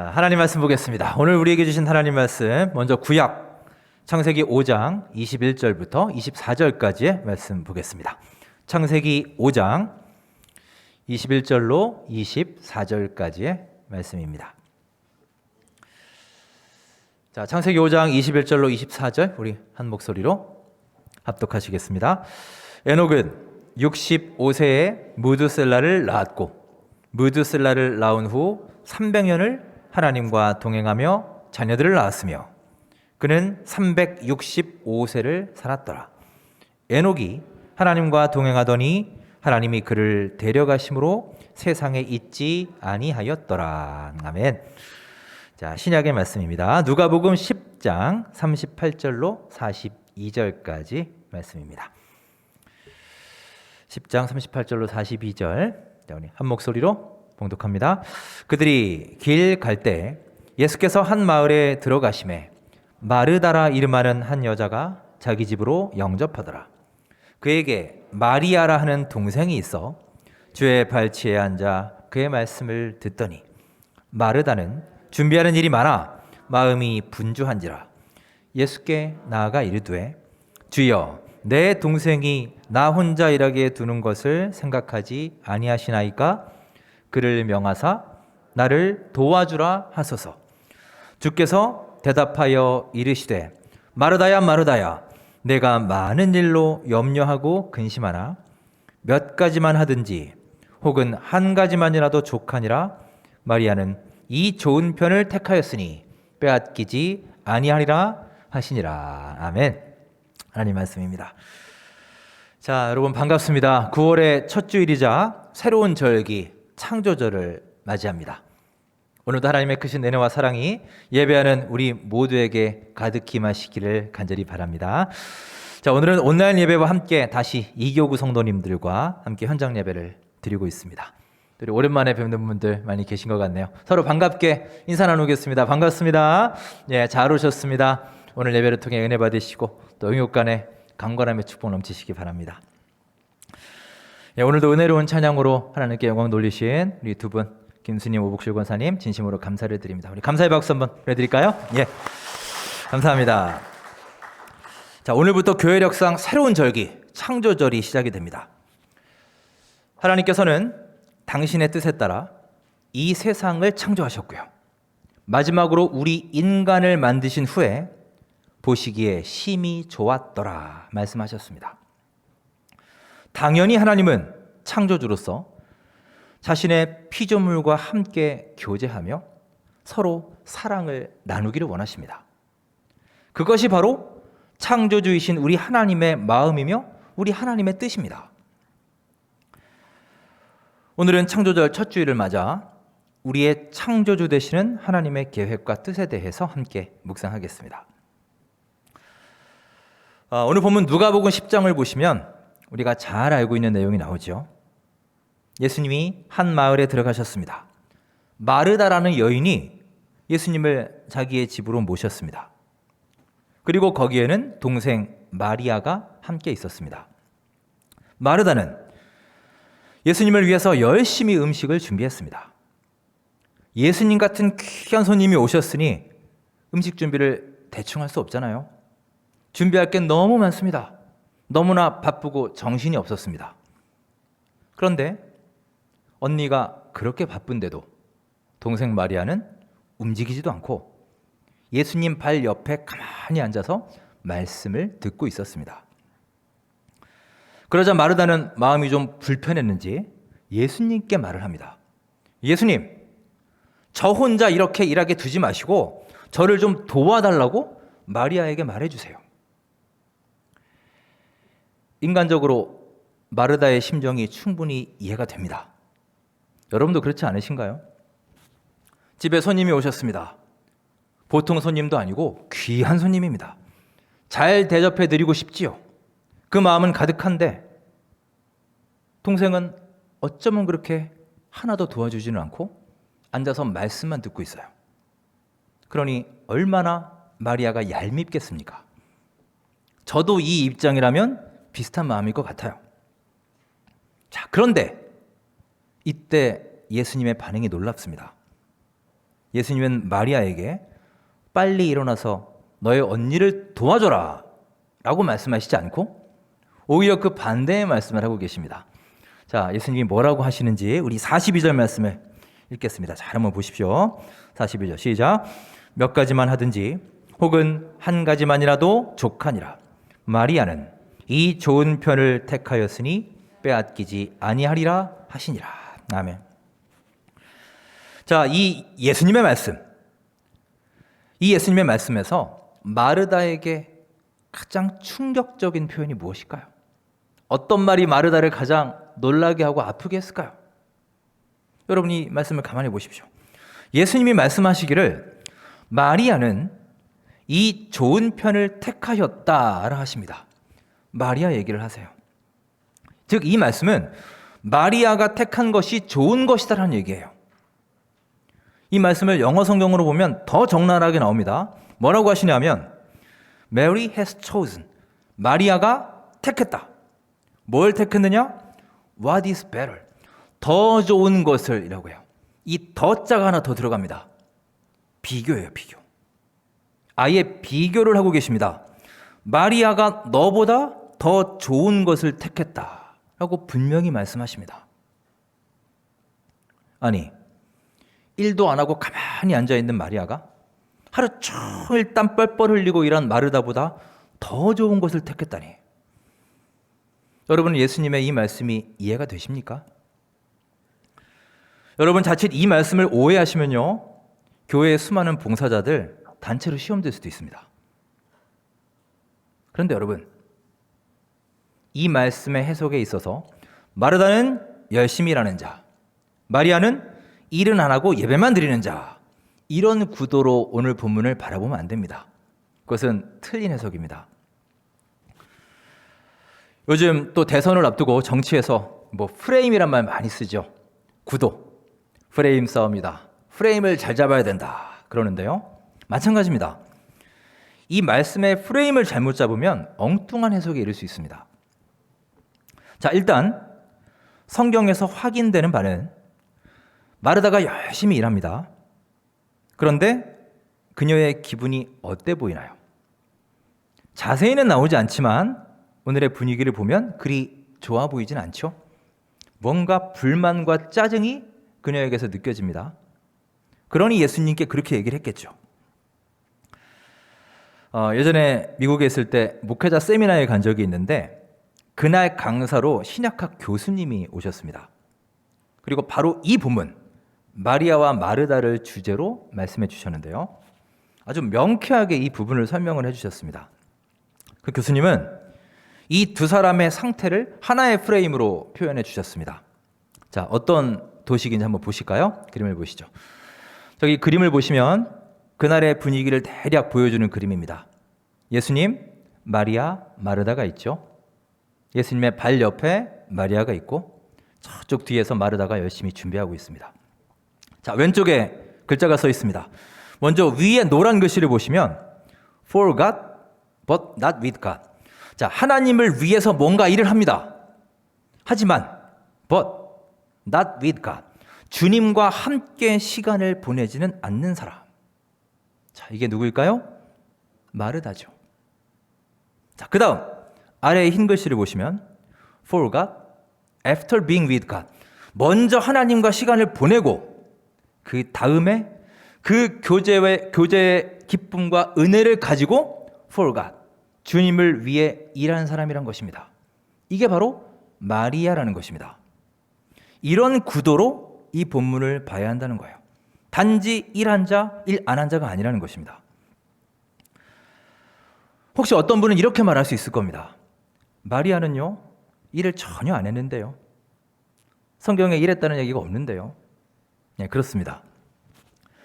하나님 말씀 보겠습니다. 오늘 우리에게 주신 하나님 말씀, 먼저 구약 창세기 5장 21절부터 24절까지의 말씀 보겠습니다. 창세기 5장 21절로 24절까지의 말씀입니다. 자, 창세기 5장 21절로 24절 우리 한 목소리로 합독하시겠습니다. 에녹은 65세에 무드셀라를 낳았고 무드셀라를 낳은 후 300년을 하나님과 동행하며 자녀들을 낳았으며 그는 365세를 살았더라. 에녹이 하나님과 동행하더니 하나님이 그를 데려가심으로 세상에 있지 아니하였더라. 아멘. 자, 신약의 말씀입니다. 누가복음 10장 38절로 42절까지 말씀입니다. 10장 38절로 42절 한 목소리로 봉독합니다. 그들이 길 갈 때 예수께서 한 마을에 들어가심에 마르다라 이름하는 한 여자가 자기 집으로 영접하더라. 그에게 마리아라 하는 동생이 있어 주의 발치에 앉아 그의 말씀을 듣더니 마르다는 준비하는 일이 많아 마음이 분주한지라 예수께 나아가 이르되 주여 내 동생이 나 혼자 일하게 두는 것을 생각하지 아니하시나이까? 그를 명하사 나를 도와주라 하소서. 주께서 대답하여 이르시되 마르다야 마르다야 내가 많은 일로 염려하고 근심하나 몇 가지만 하든지 혹은 한 가지만이라도 족하니라. 마리아는 이 좋은 편을 택하였으니 빼앗기지 아니하리라 하시니라. 아멘. 하나님 말씀입니다. 자, 여러분 반갑습니다. 9월의 첫 주일이자 새로운 절기 창조절을 맞이합니다. 오늘도 하나님의 크신 은혜와 사랑이 예배하는 우리 모두에게 가득히 임하시기를 간절히 바랍니다. 자, 오늘은 온라인 예배와 함께 다시 이교구 성도님들과 함께 현장 예배를 드리고 있습니다. 우리 오랜만에 뵙는 분들 많이 계신 것 같네요. 서로 반갑게 인사 나누겠습니다. 반갑습니다. 예, 잘 오셨습니다. 오늘 예배를 통해 은혜 받으시고 또 응욕 간에 강건함의 축복 넘치시기 바랍니다. 예, 오늘도 은혜로운 찬양으로 하나님께 영광 돌리신 우리 두 분 김수님, 오복실 권사님 진심으로 감사를 드립니다. 우리 감사의 박수 한번 보내드릴까요? 예, 감사합니다. 자, 오늘부터 교회력상 새로운 절기 창조절이 시작이 됩니다. 하나님께서는 당신의 뜻에 따라 이 세상을 창조하셨고요. 마지막으로 우리 인간을 만드신 후에 보시기에 심히 좋았더라 말씀하셨습니다. 당연히 하나님은 창조주로서 자신의 피조물과 함께 교제하며 서로 사랑을 나누기를 원하십니다. 그것이 바로 창조주이신 우리 하나님의 마음이며 우리 하나님의 뜻입니다. 오늘은 창조절 첫 주일을 맞아 우리의 창조주 되시는 하나님의 계획과 뜻에 대해서 함께 묵상하겠습니다. 오늘 본문 누가복음 10장을 보시면 우리가 잘 알고 있는 내용이 나오죠. 예수님이 한 마을에 들어가셨습니다. 마르다라는 여인이 예수님을 자기의 집으로 모셨습니다. 그리고 거기에는 동생 마리아가 함께 있었습니다. 마르다는 예수님을 위해서 열심히 음식을 준비했습니다. 예수님 같은 귀한 손님이 오셨으니 음식 준비를 대충 할 수 없잖아요. 준비할 게 너무 많습니다. 너무나 바쁘고 정신이 없었습니다. 그런데 언니가 그렇게 바쁜데도 동생 마리아는 움직이지도 않고 예수님 발 옆에 가만히 앉아서 말씀을 듣고 있었습니다. 그러자 마르다는 마음이 좀 불편했는지 예수님께 말을 합니다. 예수님, 저 혼자 이렇게 일하게 두지 마시고 저를 좀 도와달라고 마리아에게 말해주세요. 인간적으로 마르다의 심정이 충분히 이해가 됩니다. 여러분도 그렇지 않으신가요? 집에 손님이 오셨습니다. 보통 손님도 아니고 귀한 손님입니다. 잘 대접해 드리고 싶지요. 그 마음은 가득한데 동생은 어쩌면 그렇게 하나도 도와주지는 않고 앉아서 말씀만 듣고 있어요. 그러니 얼마나 마리아가 얄밉겠습니까? 저도 이 입장이라면 비슷한 마음일 것 같아요. 자, 그런데 이때 예수님의 반응이 놀랍습니다. 예수님은 마리아에게 빨리 일어나서 너의 언니를 도와줘라 라고 말씀하시지 않고 오히려 그 반대의 말씀을 하고 계십니다. 자, 예수님이 뭐라고 하시는지 우리 42절 말씀을 읽겠습니다. 잘 한번 보십시오. 42절 시작. 몇 가지만 하든지 혹은 한 가지만이라도 족하니라. 마리아는 이 좋은 편을 택하였으니 빼앗기지 아니하리라 하시니라. 아멘. 자, 이 예수님의 말씀에서 마르다에게 가장 충격적인 표현이 무엇일까요? 어떤 말이 마르다를 가장 놀라게 하고 아프게 했을까요? 여러분 이 말씀을 가만히 보십시오. 예수님이 말씀하시기를 마리아는 이 좋은 편을 택하였다라 하십니다. 마리아 얘기를 하세요. 즉 이 말씀은 마리아가 택한 것이 좋은 것이다라는 얘기예요. 이 말씀을 영어 성경으로 보면 더 적나라하게 나옵니다. 뭐라고 하시냐면 Mary has chosen. 마리아가 택했다. 뭘 택했느냐? What is better? 더 좋은 것을 이라고 해요. 이 더자가 하나 더 들어갑니다. 비교예요, 비교. 아예 비교를 하고 계십니다. 마리아가 너보다 더 좋은 것을 택했다 라고 분명히 말씀하십니다. 아니, 일도 안 하고 가만히 앉아있는 마리아가 하루 종일 땀 뻘뻘 흘리고 일한 마르다보다 더 좋은 것을 택했다니. 여러분 예수님의 이 말씀이 이해가 되십니까? 여러분 자칫 이 말씀을 오해하시면요, 교회의 수많은 봉사자들 단체로 시험될 수도 있습니다. 그런데 여러분, 이 말씀의 해석에 있어서 마르다는 열심히 일하는 자, 마리아는 일은 안 하고 예배만 드리는 자, 이런 구도로 오늘 본문을 바라보면 안 됩니다. 그것은 틀린 해석입니다. 요즘 또 대선을 앞두고 정치에서 프레임이란 말 많이 쓰죠. 구도, 프레임 싸움이다. 프레임을 잘 잡아야 된다. 그러는데요. 마찬가지입니다. 이 말씀의 프레임을 잘못 잡으면 엉뚱한 해석에 이를 수 있습니다. 자, 일단 성경에서 확인되는 바는 마르다가 열심히 일합니다. 그런데 그녀의 기분이 어때 보이나요? 자세히는 나오지 않지만 오늘의 분위기를 보면 그리 좋아 보이진 않죠? 뭔가 불만과 짜증이 그녀에게서 느껴집니다. 그러니 예수님께 그렇게 얘기를 했겠죠. 예전에 미국에 있을 때 목회자 세미나에 간 적이 있는데 그날 강사로 신약학 교수님이 오셨습니다. 그리고 바로 이 본문 마리아와 마르다를 주제로 말씀해 주셨는데요. 아주 명쾌하게 이 부분을 설명을 해 주셨습니다. 그 교수님은 이 두 사람의 상태를 하나의 프레임으로 표현해 주셨습니다. 자, 어떤 도식인지 한번 보실까요? 그림을 보시죠. 저기 그림을 보시면 그날의 분위기를 대략 보여주는 그림입니다. 예수님, 마리아, 마르다가 있죠. 예수님의 발 옆에 마리아가 있고 저쪽 뒤에서 마르다가 열심히 준비하고 있습니다. 자, 왼쪽에 글자가 써 있습니다. 먼저 위에 노란 글씨를 보시면 For God, but not with God. 자, 하나님을 위해서 뭔가 일을 합니다. 하지만 but not with God. 주님과 함께 시간을 보내지는 않는 사람. 자, 이게 누구일까요? 마르다죠. 자, 그 다음 아래에 흰 글씨를 보시면 For God, after being with God. 먼저 하나님과 시간을 보내고 그 다음에 그 교제의 기쁨과 은혜를 가지고 For God, 주님을 위해 일하는 사람이란 것입니다. 이게 바로 마리아라는 것입니다. 이런 구도로 이 본문을 봐야 한다는 거예요. 단지 일한 자, 일 안 한 자가 아니라는 것입니다. 혹시 어떤 분은 이렇게 말할 수 있을 겁니다. 마리아는요, 일을 전혀 안 했는데요. 성경에 일했다는 얘기가 없는데요. 네, 그렇습니다.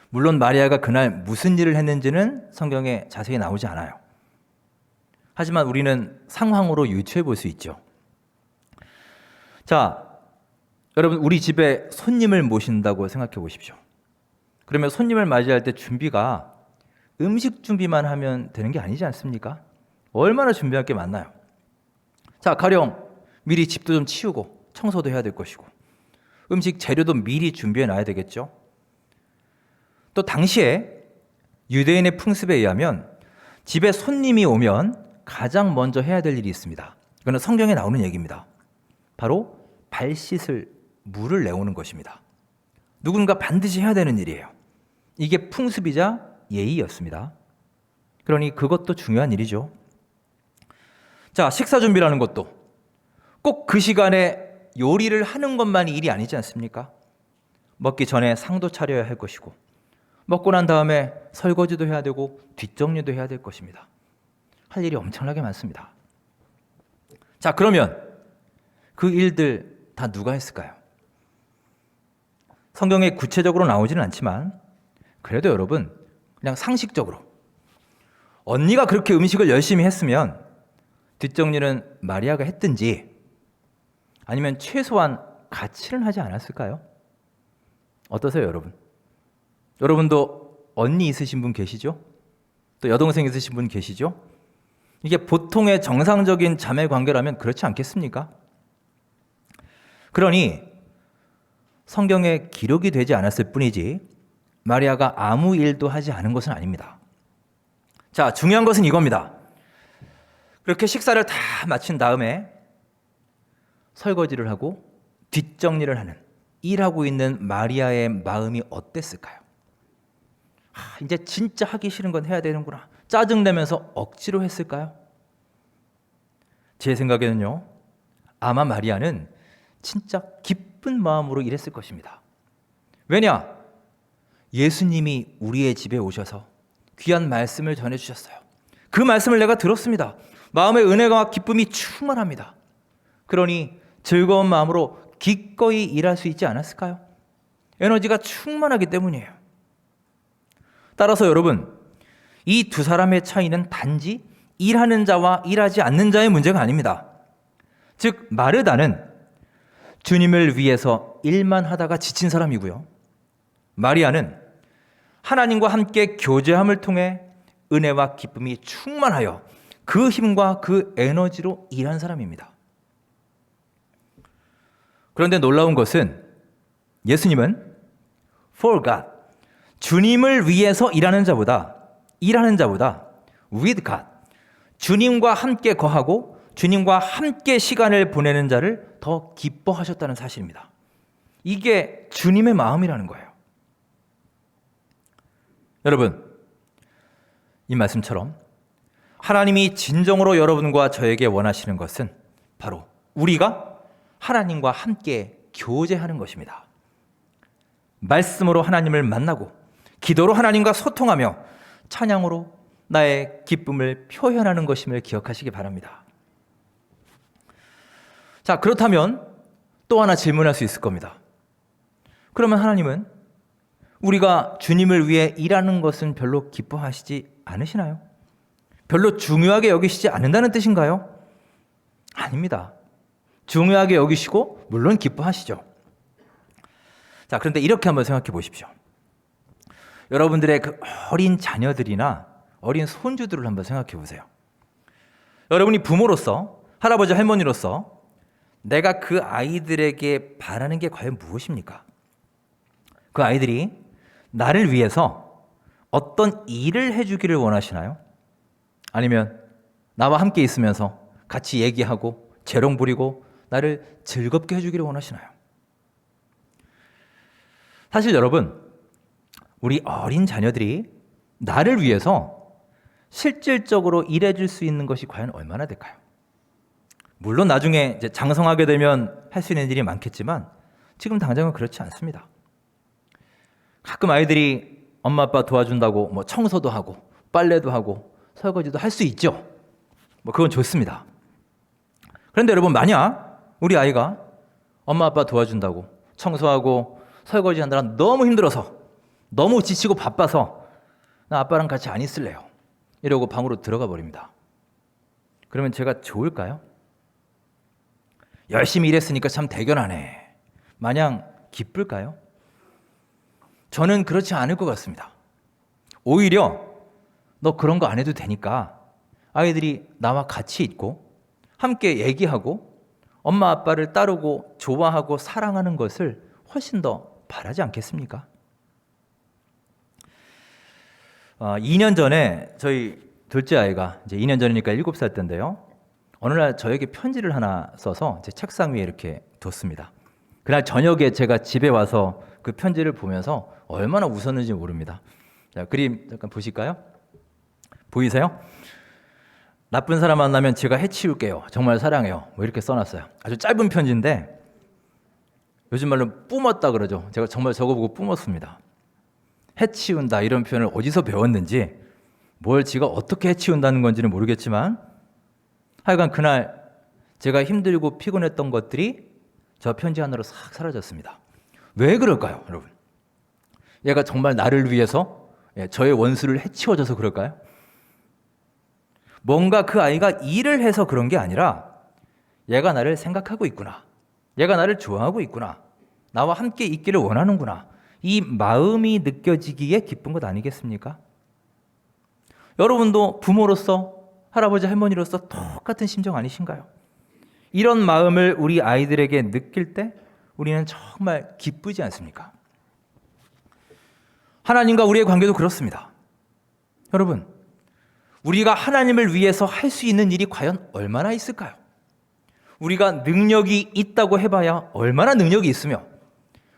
물론 마리아가 그날 무슨 일을 했는지는 성경에 자세히 나오지 않아요. 하지만 우리는 상황으로 유추해 볼 수 있죠. 자, 여러분 우리 집에 손님을 모신다고 생각해 보십시오. 그러면 손님을 맞이할 때 준비가 음식 준비만 하면 되는 게 아니지 않습니까? 얼마나 준비할 게 많나요? 자, 가령 미리 집도 좀 치우고 청소도 해야 될 것이고 음식 재료도 미리 준비해 놔야 되겠죠. 또 당시에 유대인의 풍습에 의하면 집에 손님이 오면 가장 먼저 해야 될 일이 있습니다. 이거는 성경에 나오는 얘기입니다. 바로 발 씻을 물을 내오는 것입니다. 누군가 반드시 해야 되는 일이에요. 이게 풍습이자 예의였습니다. 그러니 그것도 중요한 일이죠. 자, 식사 준비라는 것도 꼭 그 시간에 요리를 하는 것만이 일이 아니지 않습니까? 먹기 전에 상도 차려야 할 것이고, 먹고 난 다음에 설거지도 해야 되고 뒷정리도 해야 될 것입니다. 할 일이 엄청나게 많습니다. 자, 그러면 그 일들 다 누가 했을까요? 성경에 구체적으로 나오지는 않지만 그래도 여러분 그냥 상식적으로 언니가 그렇게 음식을 열심히 했으면 뒷정리는 마리아가 했든지 아니면 최소한 같이는 하지 않았을까요? 어떠세요, 여러분? 여러분도 언니 있으신 분 계시죠? 또 여동생 있으신 분 계시죠? 이게 보통의 정상적인 자매 관계라면 그렇지 않겠습니까? 그러니 성경에 기록이 되지 않았을 뿐이지 마리아가 아무 일도 하지 않은 것은 아닙니다. 자, 중요한 것은 이겁니다. 그렇게 식사를 다 마친 다음에 설거지를 하고 뒷정리를 하는, 일하고 있는 마리아의 마음이 어땠을까요? 이제 진짜 하기 싫은 건 해야 되는구나. 짜증내면서 억지로 했을까요? 제 생각에는요, 아마 마리아는 진짜 기쁜 마음으로 일했을 것입니다. 왜냐? 예수님이 우리의 집에 오셔서 귀한 말씀을 전해주셨어요. 그 말씀을 내가 들었습니다. 마음의 은혜와 기쁨이 충만합니다. 그러니 즐거운 마음으로 기꺼이 일할 수 있지 않았을까요? 에너지가 충만하기 때문이에요. 따라서 여러분, 이 두 사람의 차이는 단지 일하는 자와 일하지 않는 자의 문제가 아닙니다. 즉, 마르다는 주님을 위해서 일만 하다가 지친 사람이고요. 마리아는 하나님과 함께 교제함을 통해 은혜와 기쁨이 충만하여 그 힘과 그 에너지로 일한 사람입니다. 그런데 놀라운 것은 예수님은 for God, 주님을 위해서 일하는 자보다 with God, 주님과 함께 거하고 주님과 함께 시간을 보내는 자를 더 기뻐하셨다는 사실입니다. 이게 주님의 마음이라는 거예요. 여러분, 이 말씀처럼 하나님이 진정으로 여러분과 저에게 원하시는 것은 바로 우리가 하나님과 함께 교제하는 것입니다. 말씀으로 하나님을 만나고 기도로 하나님과 소통하며 찬양으로 나의 기쁨을 표현하는 것임을 기억하시기 바랍니다. 자, 그렇다면 또 하나 질문할 수 있을 겁니다. 그러면 하나님은 우리가 주님을 위해 일하는 것은 별로 기뻐하시지 않으시나요? 별로 중요하게 여기시지 않는다는 뜻인가요? 아닙니다. 중요하게 여기시고 물론 기뻐하시죠. 자, 그런데 이렇게 한번 생각해 보십시오. 여러분들의 그 어린 자녀들이나 어린 손주들을 한번 생각해 보세요. 여러분이 부모로서, 할아버지 할머니로서 내가 그 아이들에게 바라는 게 과연 무엇입니까? 그 아이들이 나를 위해서 어떤 일을 해주기를 원하시나요? 아니면 나와 함께 있으면서 같이 얘기하고 재롱 부리고 나를 즐겁게 해주기를 원하시나요? 사실 여러분, 우리 어린 자녀들이 나를 위해서 실질적으로 일해줄 수 있는 것이 과연 얼마나 될까요? 물론 나중에 이제 장성하게 되면 할 수 있는 일이 많겠지만 지금 당장은 그렇지 않습니다. 가끔 아이들이 엄마 아빠 도와준다고 뭐 청소도 하고 빨래도 하고 설거지도 할 수 있죠. 뭐 그건 좋습니다. 그런데 여러분, 만약 우리 아이가 엄마 아빠 도와준다고 청소하고 설거지 한다라 너무 힘들어서 너무 지치고 바빠서 나 아빠랑 같이 안 있을래요 이러고 방으로 들어가 버립니다. 그러면 제가 좋을까요? 열심히 일했으니까 참 대견하네 마냥 기쁠까요? 저는 그렇지 않을 것 같습니다. 오히려 너 그런 거 안 해도 되니까 아이들이 나와 같이 있고 함께 얘기하고 엄마 아빠를 따르고 좋아하고 사랑하는 것을 훨씬 더 바라지 않겠습니까? 2년 전에 저희 둘째 아이가 이제 2년 전이니까 7살 때인데요. 어느 날 저에게 편지를 하나 써서 제 책상 위에 이렇게 뒀습니다. 그날 저녁에 제가 집에 와서 그 편지를 보면서 얼마나 웃었는지 모릅니다. 자, 그림 잠깐 보실까요? 보이세요? 나쁜 사람 만나면 제가 해치울게요. 정말 사랑해요. 뭐 이렇게 써놨어요. 아주 짧은 편지인데 요즘 말로 뿜었다 그러죠. 제가 정말 저거 보고 뿜었습니다. 해치운다 이런 표현을 어디서 배웠는지 뭘 지가 어떻게 해치운다는 건지는 모르겠지만 하여간 그날 제가 힘들고 피곤했던 것들이 저 편지 하나로 싹 사라졌습니다. 왜 그럴까요, 여러분? 얘가 정말 나를 위해서 저의 원수를 해치워줘서 그럴까요? 뭔가 그 아이가 일을 해서 그런 게 아니라 얘가 나를 생각하고 있구나. 얘가 나를 좋아하고 있구나. 나와 함께 있기를 원하는구나. 이 마음이 느껴지기에 기쁜 것 아니겠습니까? 여러분도 부모로서 할아버지 할머니로서 똑같은 심정 아니신가요? 이런 마음을 우리 아이들에게 느낄 때 우리는 정말 기쁘지 않습니까? 하나님과 우리의 관계도 그렇습니다. 여러분, 우리가 하나님을 위해서 할 수 있는 일이 과연 얼마나 있을까요? 우리가 능력이 있다고 해봐야 얼마나 능력이 있으며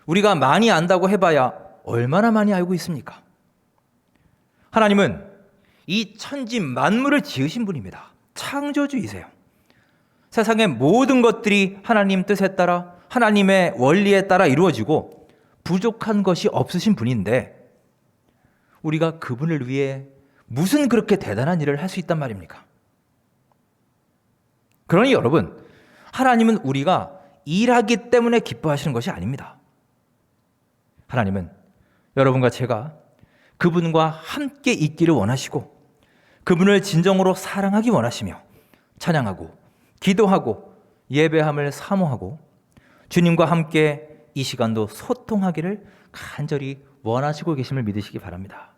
우리가 많이 안다고 해봐야 얼마나 많이 알고 있습니까? 하나님은 이 천지 만물을 지으신 분입니다. 창조주이세요. 세상의 모든 것들이 하나님 뜻에 따라 하나님의 원리에 따라 이루어지고 부족한 것이 없으신 분인데 우리가 그분을 위해 무슨 그렇게 대단한 일을 할 수 있단 말입니까? 그러니 여러분, 하나님은 우리가 일하기 때문에 기뻐하시는 것이 아닙니다. 하나님은 여러분과 제가 그분과 함께 있기를 원하시고 그분을 진정으로 사랑하기 원하시며 찬양하고 기도하고 예배함을 사모하고 주님과 함께 이 시간도 소통하기를 간절히 원하시고 계심을 믿으시기 바랍니다.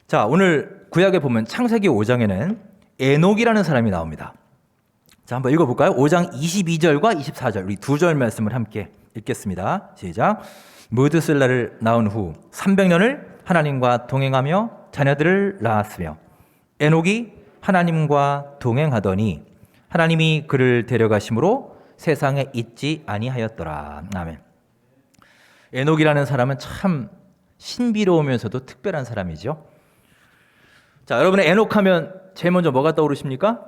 자, 오늘 구약에 보면 창세기 5장에는 에녹이라는 사람이 나옵니다. 자, 한번 읽어볼까요? 5장 22절과 24절 우리 두 절 말씀을 함께 읽겠습니다. 시작. 무드슬라를 낳은 후 300년을 하나님과 동행하며 자녀들을 낳았으며 에녹이 하나님과 동행하더니 하나님이 그를 데려가심으로 세상에 있지 아니하였더라. 아멘. 에녹이라는 사람은 참 신비로우면서도 특별한 사람이죠. 자, 여러분의 에녹하면 제일 먼저 뭐가 떠오르십니까?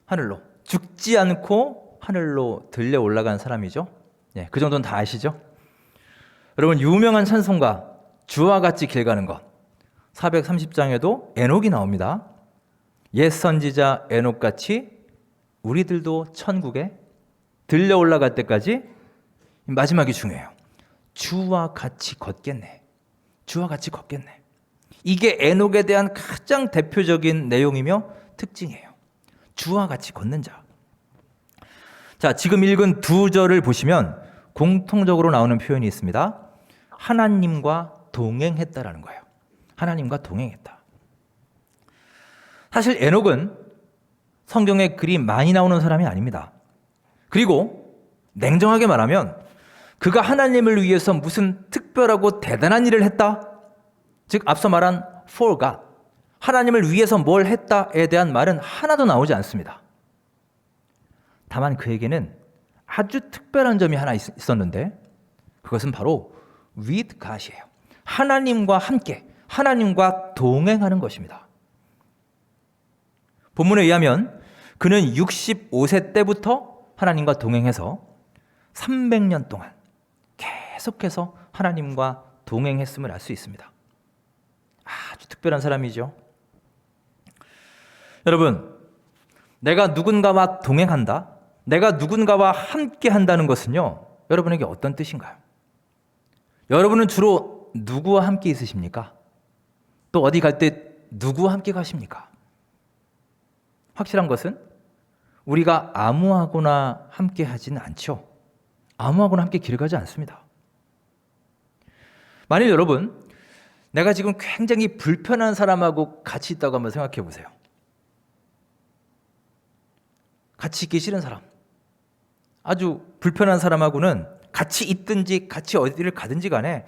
하늘로. 죽지 않고 하늘로 들려 올라간 사람이죠. 네, 그 정도는 다 아시죠? 여러분, 유명한 찬송가 주와 같이 길 가는 것 430장에도 에녹이 나옵니다. 옛 선지자 에녹같이 우리들도 천국에 들려 올라갈 때까지 마지막이 중요해요. 주와 같이 걷겠네. 주와 같이 걷겠네. 이게 에녹에 대한 가장 대표적인 내용이며 특징이에요. 주와 같이 걷는 자. 자, 지금 읽은 두 절을 보시면 공통적으로 나오는 표현이 있습니다. 하나님과 동행했다라는 거예요. 하나님과 동행했다. 사실 에녹은 성경에 그리 많이 나오는 사람이 아닙니다. 그리고 냉정하게 말하면 그가 하나님을 위해서 무슨 특별하고 대단한 일을 했다? 즉 앞서 말한 for God, 하나님을 위해서 뭘 했다에 대한 말은 하나도 나오지 않습니다. 다만 그에게는 아주 특별한 점이 하나 있었는데 그것은 바로 with God이에요. 하나님과 함께, 하나님과 동행하는 것입니다. 본문에 의하면 그는 65세 때부터 하나님과 동행해서 300년 동안 계속해서 하나님과 동행했음을 알 수 있습니다. 아주 특별한 사람이죠. 여러분, 내가 누군가와 동행한다, 내가 누군가와 함께 한다는 것은요, 여러분에게 어떤 뜻인가요? 여러분은 주로 누구와 함께 있으십니까? 또 어디 갈 때 누구와 함께 가십니까? 확실한 것은 우리가 아무하고나 함께 하지는 않죠. 아무하고나 함께 길을 가지 않습니다. 만일 여러분, 내가 지금 굉장히 불편한 사람하고 같이 있다고 한번 생각해 보세요. 같이 있기 싫은 사람, 아주 불편한 사람하고는 같이 있든지 같이 어디를 가든지 간에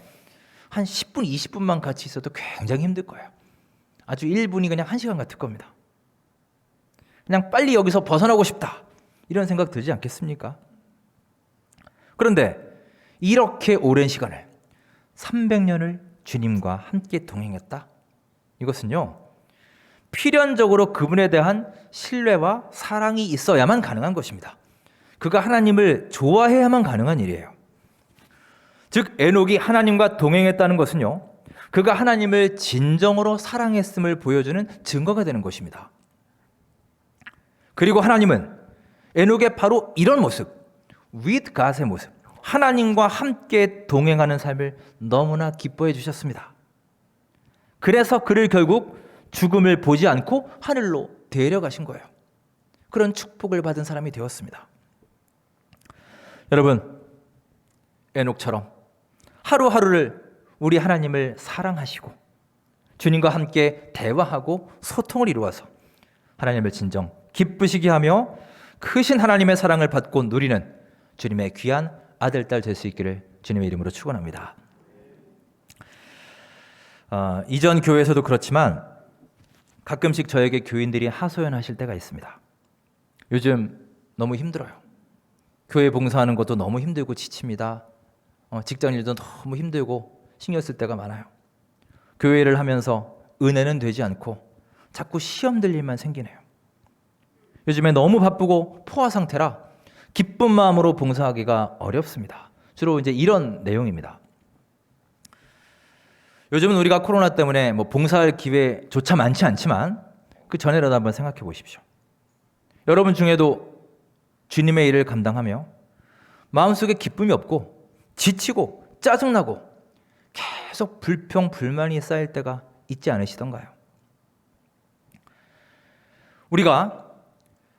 한 10분, 20분만 같이 있어도 굉장히 힘들 거예요. 아주 1분이 그냥 1시간 같을 겁니다. 그냥 빨리 여기서 벗어나고 싶다, 이런 생각 들지 않겠습니까? 그런데 이렇게 오랜 시간을, 300년을 주님과 함께 동행했다. 이것은요, 필연적으로 그분에 대한 신뢰와 사랑이 있어야만 가능한 것입니다. 그가 하나님을 좋아해야만 가능한 일이에요. 즉, 에녹이 하나님과 동행했다는 것은요, 그가 하나님을 진정으로 사랑했음을 보여주는 증거가 되는 것입니다. 그리고 하나님은 에녹의 바로 이런 모습, with God의 모습, 하나님과 함께 동행하는 삶을 너무나 기뻐해 주셨습니다. 그래서 그를 결국 죽음을 보지 않고 하늘로 데려가신 거예요. 그런 축복을 받은 사람이 되었습니다. 여러분, 에녹처럼 하루하루를 우리 하나님을 사랑하시고 주님과 함께 대화하고 소통을 이루어서 하나님을 진정 기쁘시게 하며 크신 하나님의 사랑을 받고 누리는 주님의 귀한 아들, 딸 될 수 있기를 주님의 이름으로 축원합니다. 이전 교회에서도 그렇지만 가끔씩 저에게 교인들이 하소연하실 때가 있습니다. 요즘 너무 힘들어요. 교회 봉사하는 것도 너무 힘들고 지칩니다. 직장 일도 너무 힘들고 신경 쓸 때가 많아요. 교회를 하면서 은혜는 되지 않고 자꾸 시험들 일만 생기네요. 요즘에 너무 바쁘고 포화 상태라 기쁜 마음으로 봉사하기가 어렵습니다. 주로 이제 이런 내용입니다. 요즘은 우리가 코로나 때문에 봉사할 기회조차 많지 않지만 그 전에라도 한번 생각해 보십시오. 여러분 중에도 주님의 일을 감당하며 마음속에 기쁨이 없고 지치고 짜증나고 계속 불평, 불만이 쌓일 때가 있지 않으시던가요? 우리가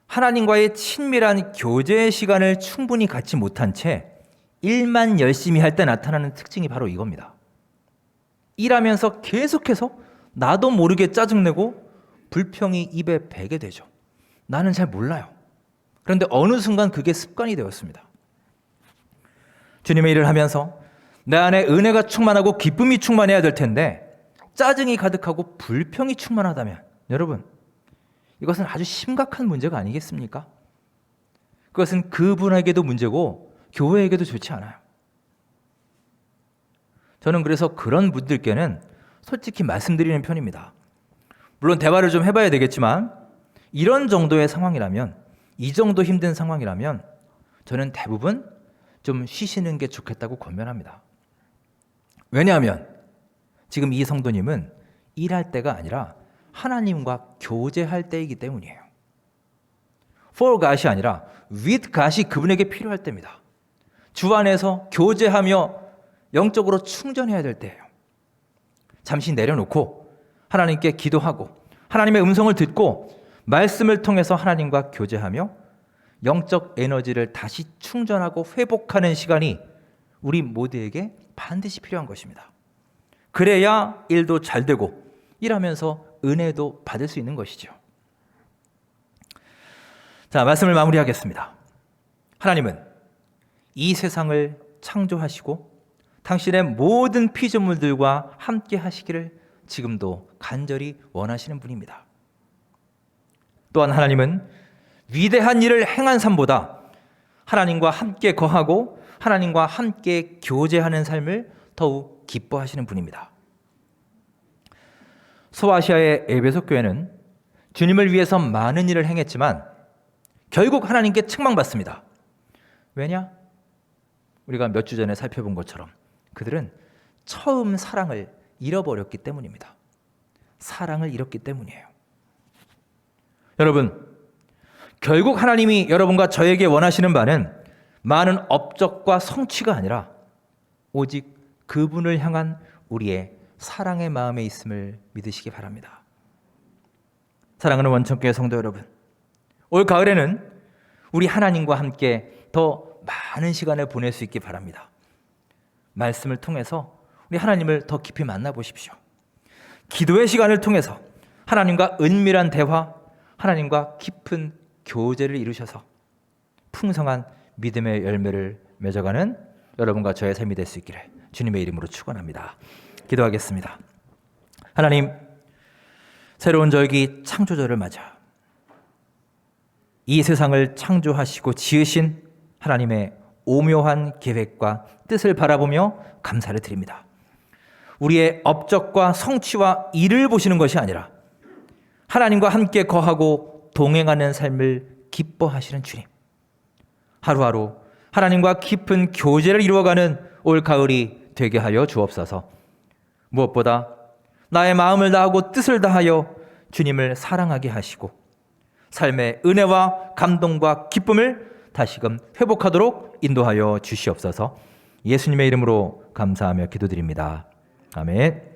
하나님과의 친밀한 교제의 시간을 충분히 갖지 못한 채 일만 열심히 할 때 나타나는 특징이 바로 이겁니다. 일하면서 계속해서 나도 모르게 짜증내고 불평이 입에 배게 되죠. 나는 잘 몰라요. 그런데 어느 순간 그게 습관이 되었습니다. 주님의 일을 하면서 내 안에 은혜가 충만하고 기쁨이 충만해야 될 텐데 짜증이 가득하고 불평이 충만하다면 여러분, 이것은 아주 심각한 문제가 아니겠습니까? 그것은 그분에게도 문제고 교회에게도 좋지 않아요. 저는 그래서 그런 분들께는 솔직히 말씀드리는 편입니다. 물론 대화를 좀 해봐야 되겠지만 이런 정도의 상황이라면, 이 정도 힘든 상황이라면 저는 대부분 좀 쉬시는 게 좋겠다고 권면합니다. 왜냐하면 지금 이 성도님은 일할 때가 아니라 하나님과 교제할 때이기 때문이에요. For God이 아니라 with God이 그분에게 필요할 때입니다. 주 안에서 교제하며 영적으로 충전해야 될 때예요. 잠시 내려놓고 하나님께 기도하고 하나님의 음성을 듣고 말씀을 통해서 하나님과 교제하며 영적 에너지를 다시 충전하고 회복하는 시간이 우리 모두에게 반드시 필요한 것입니다. 그래야 일도 잘 되고 일하면서 은혜도 받을 수 있는 것이죠. 자, 말씀을 마무리하겠습니다. 하나님은 이 세상을 창조하시고 당신의 모든 피조물들과 함께 하시기를 지금도 간절히 원하시는 분입니다. 또한 하나님은 위대한 일을 행한 삶보다 하나님과 함께 거하고 하나님과 함께 교제하는 삶을 더욱 기뻐하시는 분입니다. 소아시아의 에베소 교회는 주님을 위해서 많은 일을 행했지만 결국 하나님께 책망받습니다. 왜냐? 우리가 몇 주 전에 살펴본 것처럼 그들은 처음 사랑을 잃어버렸기 때문입니다. 사랑을 잃었기 때문이에요. 여러분, 결국 하나님이 여러분과 저에게 원하시는 바는 많은 업적과 성취가 아니라 오직 그분을 향한 우리의 사랑의 마음에 있음을 믿으시기 바랍니다. 사랑하는 원천교회 성도 여러분, 올 가을에는 우리 하나님과 함께 더 많은 시간을 보낼 수 있기 바랍니다. 말씀을 통해서 우리 하나님을 더 깊이 만나보십시오. 기도의 시간을 통해서 하나님과 은밀한 대화, 하나님과 깊은 교제를 이루셔서 풍성한 믿음의 열매를 맺어가는 여러분과 저의 삶이 될 수 있기를 주님의 이름으로 축원합니다. 기도하겠습니다. 하나님, 새로운 절기 창조절을 맞아 이 세상을 창조하시고 지으신 하나님의 오묘한 계획과 뜻을 바라보며 감사를 드립니다. 우리의 업적과 성취와 일을 보시는 것이 아니라 하나님과 함께 거하고 동행하는 삶을 기뻐하시는 주님, 하루하루 하나님과 깊은 교제를 이루어가는 올 가을이 되게 하여 주옵소서. 무엇보다 나의 마음을 다하고 뜻을 다하여 주님을 사랑하게 하시고 삶의 은혜와 감동과 기쁨을 다시금 회복하도록 인도하여 주시옵소서. 예수님의 이름으로 감사하며 기도드립니다. 아멘.